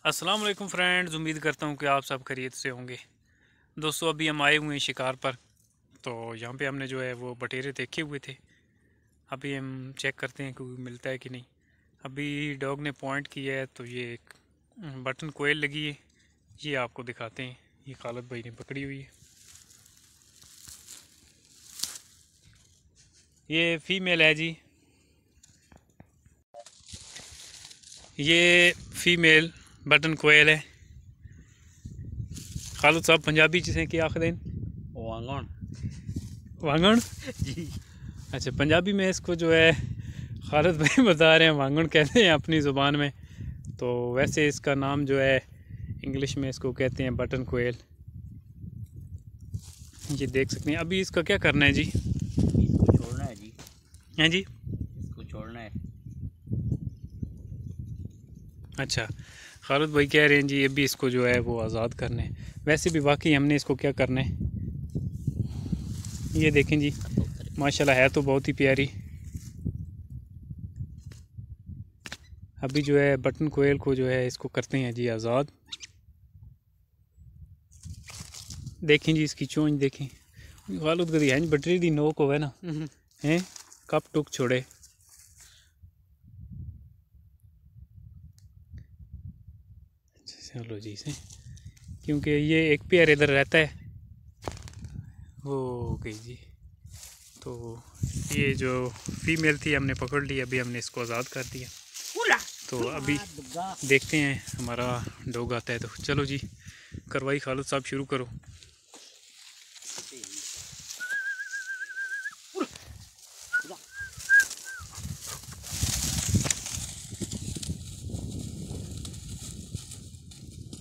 अस्सलाम वालेकुम फ्रेंड्स, उम्मीद करता हूँ कि आप सब खैरियत से होंगे। दोस्तों, अभी हम आए हुए हैं शिकार पर। तो यहाँ पे हमने जो है वो बटेरे देखे हुए थे। अभी हम चेक करते हैं कोई मिलता है कि नहीं। अभी डॉग ने पॉइंट किया है तो ये एक बटन कोयल लगी है, ये आपको दिखाते हैं। ये खालिद भाई ने पकड़ी हुई है। ये फीमेल है जी, ये फीमेल बटन कोयल है। खालिद साहब पंजाबी जिसे क्या आखते हैं? वांगण। वांगण जी। अच्छा, पंजाबी में इसको जो है खालिद भाई बता रहे हैं वांगण कहते हैं अपनी ज़ुबान में। तो वैसे इसका नाम जो है इंग्लिश में इसको कहते हैं बटन कोयल। ये देख सकते हैं। अभी इसका क्या करना है जी? इसको छोड़ना है जी। हैं जी? इसको छोड़ना है। अच्छा, खालिद भाई कह रहे हैं जी अभी इसको जो है वो आज़ाद करना है। वैसे भी वाकई हमने इसको क्या करना है, ये देखें जी, माशाल्लाह है तो बहुत ही प्यारी। अभी जो है बटन कोयल को जो है इसको करते हैं जी आज़ाद। देखें जी इसकी चोंच देखें। खालिद कदी है बटरी दी नोक होवे ना हैं, कप टुक छोड़े। चलो जी से, क्योंकि ये एक पेयर इधर रहता है वो गई जी। तो ये जो फीमेल थी हमने पकड़ ली, अभी हमने इसको आज़ाद कर दिया। तो अभी देखते हैं हमारा डॉग आता है तो। चलो जी, कार्रवाई खालिद साहब शुरू करो।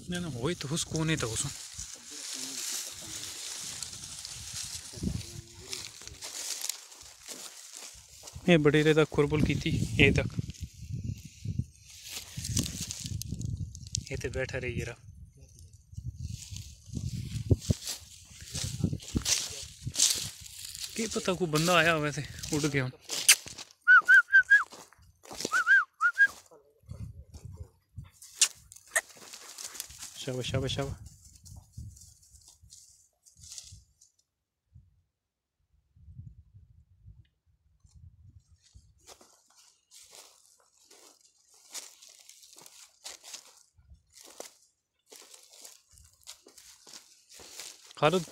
ना ना होए तो उसको नहीं तो उसको ये बड़ेरे तक खुरबुल की थी ये तक, ये तो बैठा रही जरा। क्या पता को बंदा आया वैसे उड़ गया। शाबाश शाबाश शाबाश। खालिद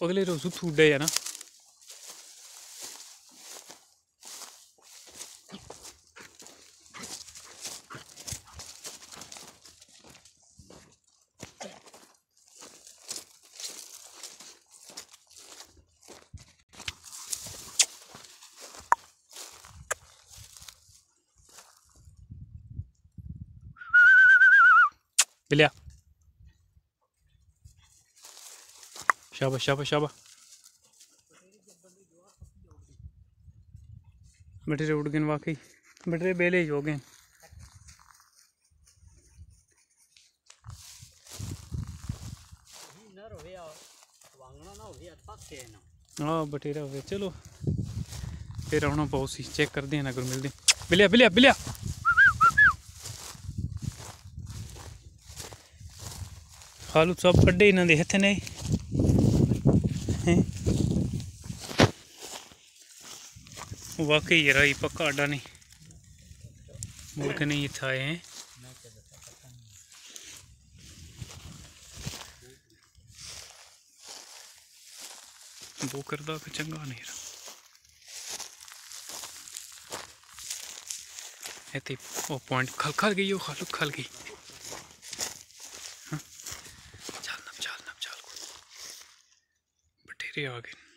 अगले रोज उठे है ना। बिलिया शाबाश शाबाश शाबाश। बटेरे उड़ गए वाकई, बटेरे बेले ही हो गए। हाँ बटेरा हो गया। चलो फिर आना पाओ सी चेक कर दें अगर मिलते। बिलिया बिलिया बिलिया खालिद साहब कड्डे इन्होंने हथ ने वाकई यार ये पक्का अड्डा नहीं मुल्क नहीं इतना आए हैं। वो करदा कि चंगा नहीं रहा है। वो पॉइंट खल खल गई, वो खालिद खल गई। हाँ? चाल नब चाल को बटेरे आ गए।